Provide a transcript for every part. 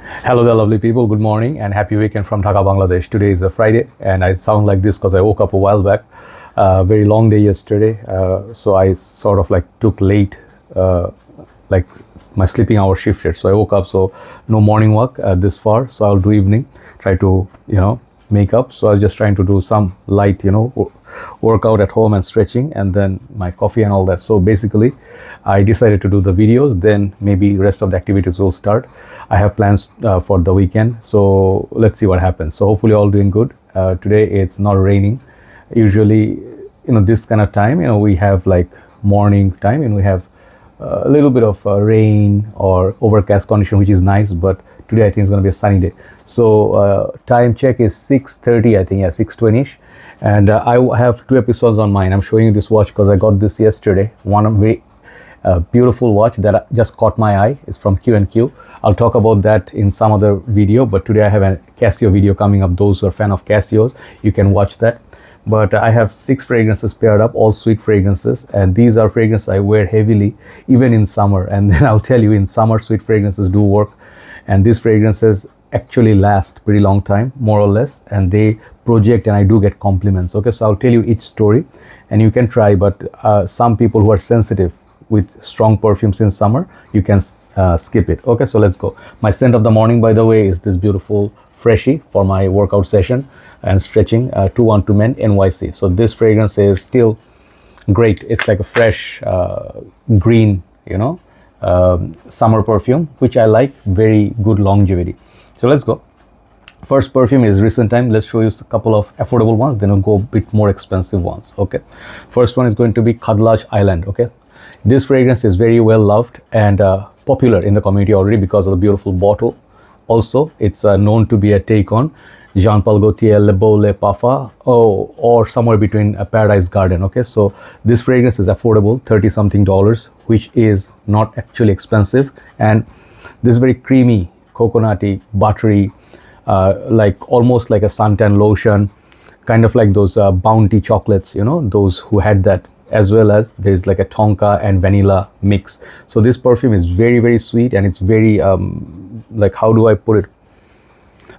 Hello there, lovely people. Good morning and happy weekend from Dhaka, Bangladesh. Today is a Friday, and I sound like this because I woke up a while back. Very long day yesterday, so I sort of like took late, like my sleeping hour shifted. So I woke up, so no morning walk this far. So I'll do evening. Try to make up. So I was just trying to do some light workout at home and stretching, and then my coffee and all that. So basically, I decided to do the videos. Then maybe rest of the activities will start. I have plans for the weekend, so let's see what happens. So hopefully all doing good. Today it's not raining. Usually, this kind of time, we have like morning time and we have a little bit of rain or overcast condition, which is nice. But today I think it's going to be a sunny day. So time check is 6:30, I think, yeah, 6:20ish. And I have 2 episodes on mine. I'm showing you this watch because I got this yesterday. One very beautiful watch that just caught my eye. It's from Q&Q. I'll talk about that in some other video, but today I have a Casio video coming up. Those who are fan of Casios, you can watch that. But I have 6 fragrances paired up, all sweet fragrances, and these are fragrances I wear heavily even in summer. And then I'll tell you, in summer sweet fragrances do work, and these fragrances actually last pretty long time, more or less, and they project, and I do get compliments. Okay, so I'll tell you each story and you can try. But some people who are sensitive with strong perfumes in summer, you can skip it. Okay, so let's go. My scent of the morning, by the way, is this beautiful Freshie for my workout session and stretching, 212 Men NYC. So this fragrance is still great. It's like a fresh green, summer perfume, which I like. Very good longevity. So let's go. First perfume is recent time. Let's show you a couple of affordable ones, then we'll go a bit more expensive ones. Okay, first one is going to be Khadlaj Island. Okay, this fragrance is very well loved and popular in the community already because of the beautiful bottle. Also, it's known to be a take on Jean-Paul Gaultier Le Beau Le Parfum, or somewhere between a Paradise Garden. Okay, so this fragrance is affordable, $30-something, which is not actually expensive. And this is very creamy, coconutty, buttery, like almost like a suntan lotion, kind of like those Bounty chocolates, those who had that, as well as there's like a tonka and vanilla mix. So this perfume is very, very sweet, and it's very like, how do I put it?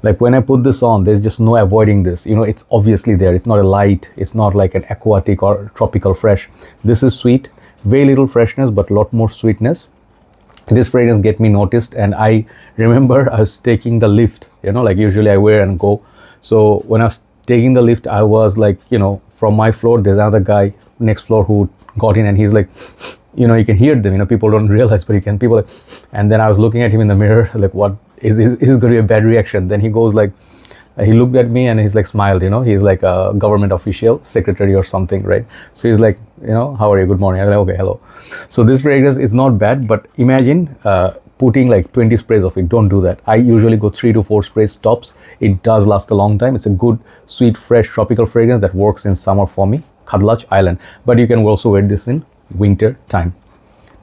Like when I put this on, there's just no avoiding this. It's obviously there. It's not a light. It's not like an aquatic or tropical fresh. This is sweet, very little freshness, but a lot more sweetness. This fragrance get me noticed, and I remember I was taking the lift, like usually I wear and go. So when I was taking the lift, I was like, from my floor, there's another guy next floor who got in, and he's like, you can hear them, people don't realize, but people like, and then I was looking at him in the mirror, like, what is going to be a bad reaction? Then he goes like, he looked at me and he's like smiled, he's like a government official, secretary or something, right? So he's like, how are you? Good morning. I'm like, okay, hello. So this fragrance is not bad, but imagine putting like 20 sprays of it. Don't do that. I usually go 3 to 4 sprays tops. It does last a long time. It's a good, sweet, fresh, tropical fragrance that works in summer for me. Khadlaj Island. But you can also wear this in winter time.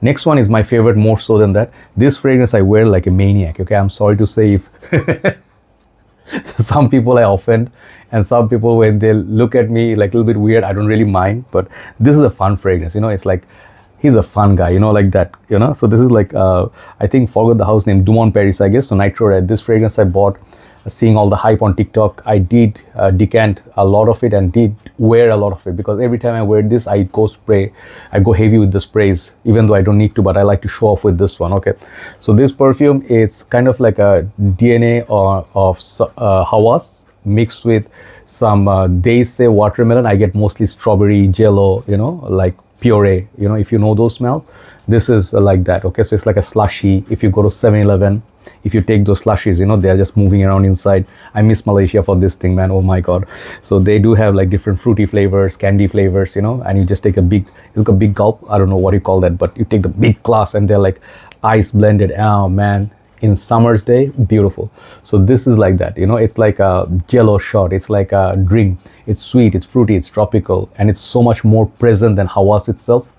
Next one is my favorite, more so than that. This fragrance I wear like a maniac. Okay, I'm sorry to say if some people I offend, and some people, when they look at me like a little bit weird, I don't really mind. But this is a fun fragrance. It's like, he's a fun guy, like that, So this is like, I think, forgot the house name, Dumont Paris, I guess. So Nitro Red. This fragrance I bought, seeing all the hype on TikTok. I did decant a lot of it and did wear a lot of it, because every time I wear this, I go heavy with the sprays, even though I don't need to, but I like to show off with this one. Okay, so this perfume is kind of like a DNA of hawas mixed with some, they say watermelon. I get mostly strawberry, jello, like puree, if you know those smell. This is like that. Okay, so it's like a slushy. If you go to 7-Eleven, if you take those slushies, they're just moving around inside. I miss Malaysia for this thing, man. Oh my god. So they do have like different fruity flavors, candy flavors, and you just take it's like a big gulp. I don't know what you call that, but you take the big glass and they're like ice blended. Oh man, in summer's day, beautiful. So this is like that, it's like a jello shot. It's like a drink. It's sweet, it's fruity, it's tropical, and it's so much more present than hawas itself.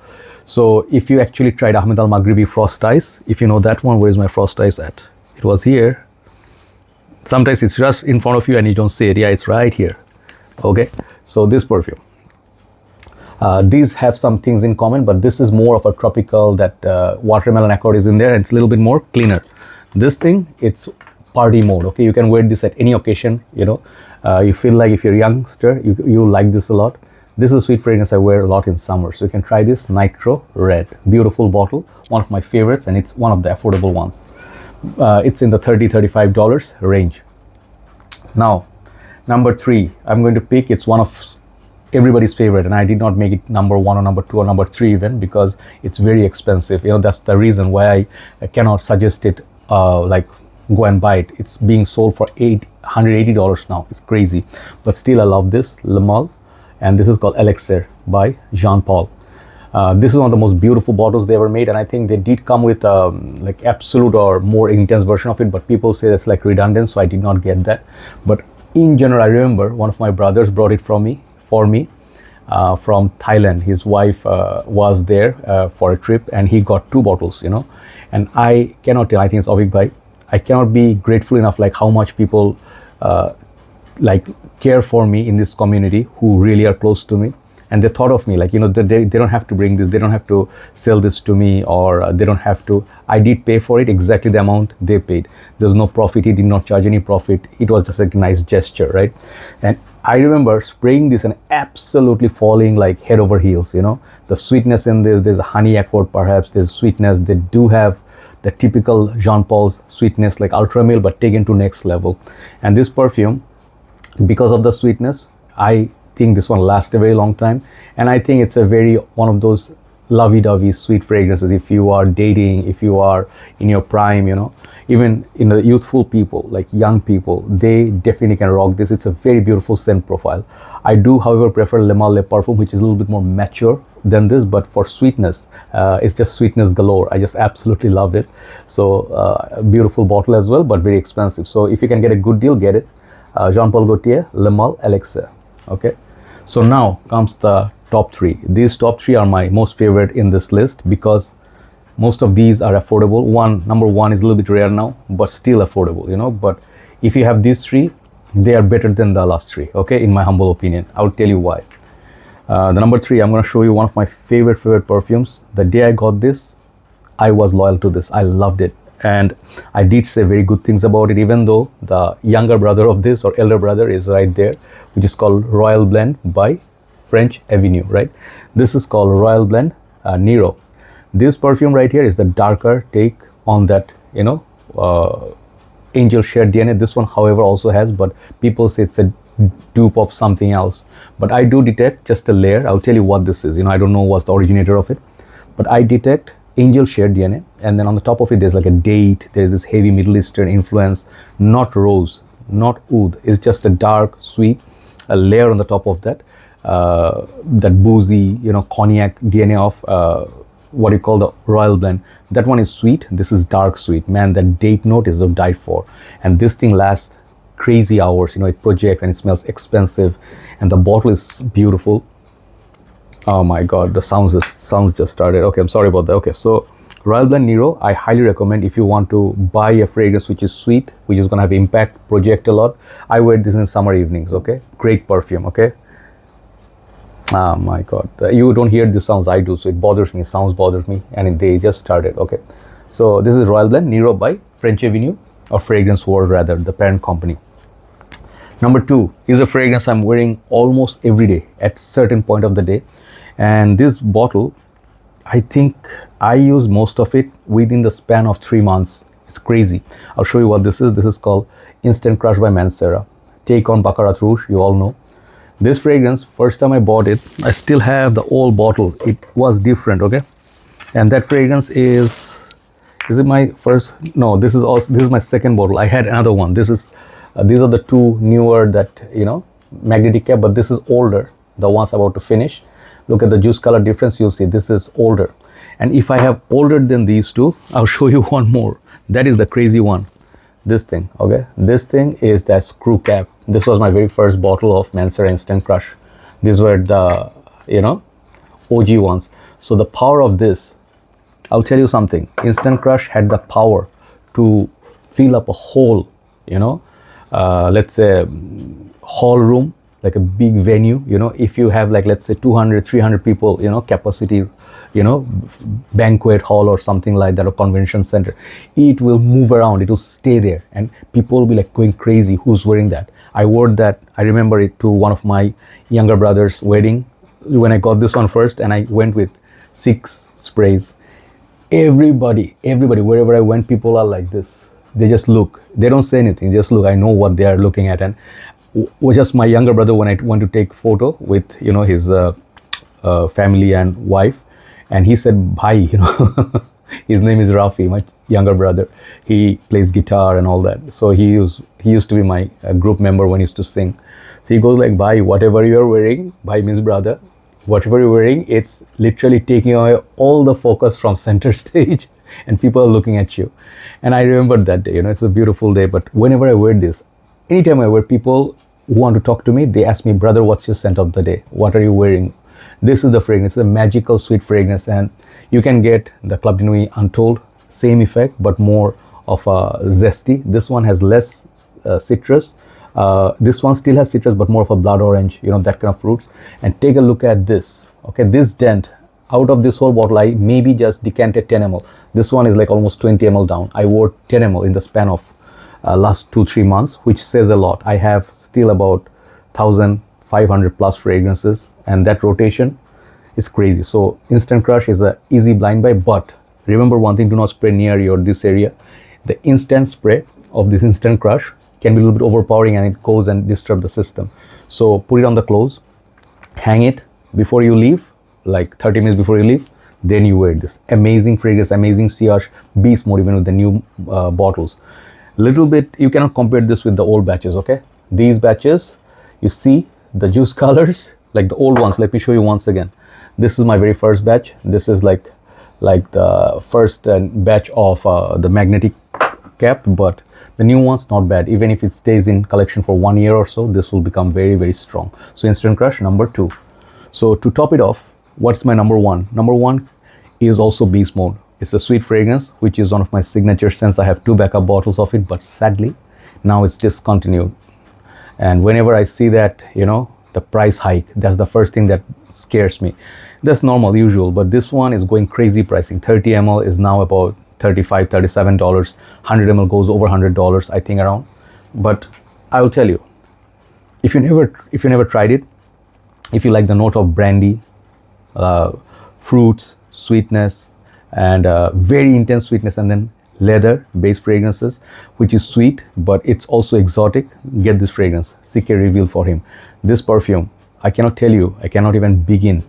So if you actually tried Ahmed Al Maghribi Frost Ice, if you know that one, where is my Frost Ice at? It was here. Sometimes it's just in front of you and you don't see it. Yeah, it's right here. Okay, so this perfume. These have some things in common, but this is more of a tropical, that watermelon accord is in there, and it's a little bit more cleaner. This thing, it's party mode. Okay, you can wear this at any occasion. You know, you feel like if you're a youngster, you like this a lot. This is a sweet fragrance I wear a lot in summer. So you can try this Nitro Red. Beautiful bottle, one of my favorites, and it's one of the affordable ones. It's in the $30-$35 range. Now, number 3, I'm going to pick, it's one of everybody's favorite, and I did not make it number 1 or number 2 or number 3 even, because it's very expensive. You know, that's the reason why I cannot suggest it, like go and buy it. It's being sold for $180 now. It's crazy, but still I love this Le Male, and this is called Elixir by Jean Paul. This is one of the most beautiful bottles they ever made, and I think they did come with like absolute or more intense version of it, but people say that's like redundant, so I did not get that. But in general, I remember one of my brothers brought it for me from Thailand. His wife was there for a trip, and he got 2 bottles, you know. And I cannot tell, I think it's Avik Bhai, I cannot be grateful enough like how much people like care for me in this community, who really are close to me, and they thought of me, like, you know, they don't have to bring this, they don't have to sell this to me, or they don't have to. I did pay for it exactly the amount they paid. There's no profit. He did not charge any profit. It was just a nice gesture, right? And I remember spraying this and absolutely falling like head over heels. You know, the sweetness in this, there's a honey accord, perhaps there's sweetness. They do have the typical Jean Paul's sweetness, like ultra male, but taken to next level. And this perfume, because of the sweetness, I think this one lasts a very long time. And I think it's a very one of those lovey-dovey sweet fragrances. If you are dating, if you are in your prime, you know, even in the youthful people, like young people, they definitely can rock this. It's a very beautiful scent profile. I do, however, prefer Le Male Perfume, which is a little bit more mature than this, but for sweetness, it's just sweetness galore. I just absolutely love it. So a beautiful bottle as well, but very expensive. So if you can get a good deal, get it. Jean Paul Gaultier Le Male Elixir. Okay, so now comes the top 3. These top 3 are my most favorite in this list, because most of these are affordable. Number 1 is a little bit rare now, but still affordable, you know. But if you have these 3, they are better than the last 3, okay, in my humble opinion. I'll tell you why. The number 3, I'm going to show you one of my favorite perfumes. The day I got this, I was loyal to this. I loved it, and I did say very good things about it, even though the younger brother of this, or elder brother, is right there, which is called Royal Blend by French Avenue, right? This is called Royal Blend Nero. This perfume right here is the darker take on that, you know, angel share DNA. This one, however, also has, but people say it's a dupe of something else. But I do detect just a layer. I'll tell you what this is. You know, I don't know what's the originator of it, but I detect angel share DNA, and then on the top of it there's like a date. There's this heavy Middle Eastern influence, not rose, not oud. It's just a dark, sweet, a layer on the top of that, that boozy, you know, cognac DNA of what you call the Royal Blend. That one is sweet. This is dark sweet. Man, that date note is to die for. And this thing lasts crazy hours. You know, it projects and it smells expensive, and the bottle is beautiful. Oh my God, the sounds just started. Okay, I'm sorry about that. Okay, so Royal Blend Nero, I highly recommend if you want to buy a fragrance which is sweet, which is gonna have impact, project a lot. I wear this in summer evenings. Okay, great perfume. Okay. Oh my God, you don't hear the sounds I do, so it bothers me. Sounds bothers me, and they just started. Okay, so this is Royal Blend Nero by French Avenue, or Fragrance World rather, the parent company. Number 2 is a fragrance I'm wearing almost every day at certain point of the day, and this bottle, I think I use most of it within the span of 3 months. It's crazy. I'll show you what this is. This is called Instant Crush by Mancera. Take on Baccarat Rouge, you all know. This fragrance, first time I bought it, I still have the old bottle. It was different, okay? And that fragrance is it my first? No, this is my second bottle. I had another one. This is, these are the 2 newer that, you know, magnetic cap, but this is older, the ones about to finish. Look at the juice color difference, you'll see this is older. And if I have older than these 2, I'll show you one more. That is the crazy one. This thing, okay? This thing is that screw cap. This was my very first bottle of Mancera Instant Crush. These were the, you know, OG ones. So the power of this, I'll tell you something. Instant Crush had the power to fill up a whole, you know, let's say hall room, like a big venue, you know. If you have like, let's say 200, 300 people, you know, capacity, you know, banquet hall or something like that, or convention center. It will move around, it will stay there, and people will be like going crazy, who's wearing that? I wore that, I remember it, to one of my younger brother's wedding when I got this one first, and I went with 6 sprays. Everybody, wherever I went, people are like this. They just look, they don't say anything, just look. I know what they are looking at. And just my younger brother, when I went to take photo with, you know, his family and wife, and he said, bhai, you know, his name is Rafi, my younger brother. He plays guitar and all that. So he used to be my group member when he used to sing. So he goes like, bhai, whatever you're wearing, bhai means brother, whatever you're wearing, it's literally taking away all the focus from center stage, and people are looking at you. And I remember that day, you know, it's a beautiful day. But whenever I wear this, anytime I wear, people who want to talk to me, they ask me, brother, what's your scent of the day? What are you wearing? This is the fragrance, a magical sweet fragrance. And you can get the Club de Nuit Untold, same effect, but more of a zesty. This one has less citrus. This one still has citrus, but more of a blood orange, you know, that kind of fruits. And take a look at this. Okay, this dent, out of this whole bottle, I maybe just decanted 10 ml. This one is like almost 20 ml down. I wore 10 ml in the span of last 2-3 months, which says a lot. I have still about 1,500 plus fragrances, and that rotation is crazy. So Instant Crush is a easy blind buy, but remember one thing, do not spray near your this area. The instant spray of this Instant Crush can be a little bit overpowering, and it goes and disturb the system. So put it on the clothes, hang it before you leave, like 30 minutes before you leave, then you wear this amazing fragrance, amazing sillage, beast mode, even with the new bottles. Little bit, you cannot compare this with the old batches. Okay, these batches, you see the juice colors like the old ones. Let me show you once again. This is my very first batch. This is like the first batch of the magnetic cap, but the new one's not bad. Even if it stays in collection for 1 year or so, this will become very, very strong. So Instant Crush number 2. So to top it off, what's my number 1? Number 1 is also beast mode. It's a sweet fragrance, which is one of my signature scents. I have 2 backup bottles of it, but sadly now it's discontinued. And whenever I see that, you know, the price hike, that's the first thing that scares me. That's normal, usual, but this one is going crazy pricing. 30 ml is now about $35, $37. 100 ml goes over $100, I think, around. But I will tell you, if you never tried it, if you like the note of brandy, fruits, sweetness, and very intense sweetness, and then leather based fragrances, which is sweet but it's also exotic, get this fragrance. CK reveal for him. This perfume, I cannot tell you, I cannot even begin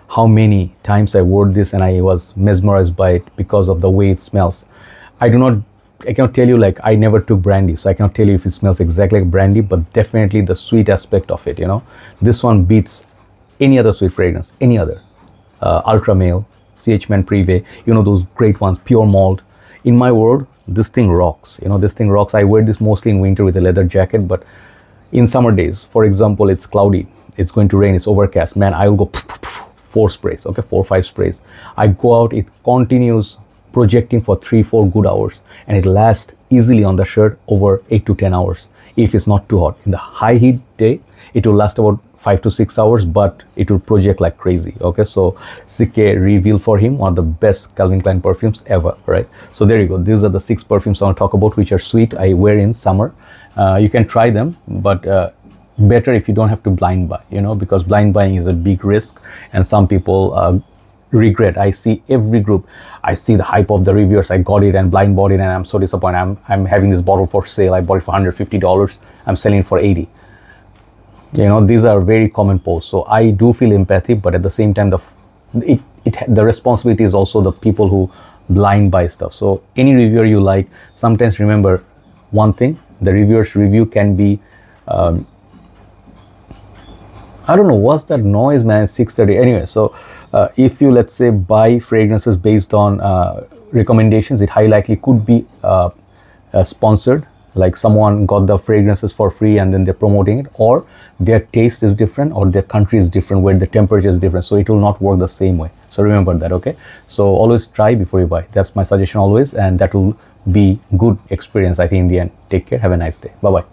how many times I wore this and I was mesmerized by it because of the way it smells. I cannot tell you, like, I never took brandy, so I cannot tell you if it smells exactly like brandy, but definitely the sweet aspect of it, you know. This one beats any other sweet fragrance, any other. Ultra Male, CH Man Privé, you know, those great ones, Pure Malt. In my world, this thing rocks, you know, this thing rocks. I wear this mostly in winter with a leather jacket, but in summer days, for example, it's cloudy, it's going to rain, it's overcast, man, I will go 4 sprays, okay, 4 or 5 sprays. I go out, it continues projecting for 3-4 good hours, and it lasts easily on the shirt over 8 to 10 hours if it's not too hot. In the high heat day, it will last about 5 to 6 hours, but it will project like crazy. Okay, so CK reveal for him, one of the best Calvin Klein perfumes ever, right? So there you go. These are the 6 perfumes I want to talk about, which are sweet. I wear in summer. You can try them, but better if you don't have to blind buy, you know, because blind buying is a big risk, and some people regret. I see every group, I see the hype of the reviewers, I got it and blind bought it, and I'm so disappointed. I'm having this bottle for sale, I bought it for $150, I'm selling it for $80. You know, these are very common posts. So I do feel empathy, but at the same time, the responsibility is also the people who blind buy stuff. So any reviewer you like, sometimes remember one thing, the reviewer's review can be I don't know, what's that noise, man? 6:30. Anyway, so if you, let's say, buy fragrances based on recommendations, it highly likely could be sponsored, like someone got the fragrances for free and then they're promoting it, or their taste is different, or their country is different, where the temperature is different, so it will not work the same way. So remember that, okay? So always try before you buy. That's my suggestion always, and that will be good experience, I think, in the end. Take care, have a nice day, bye bye.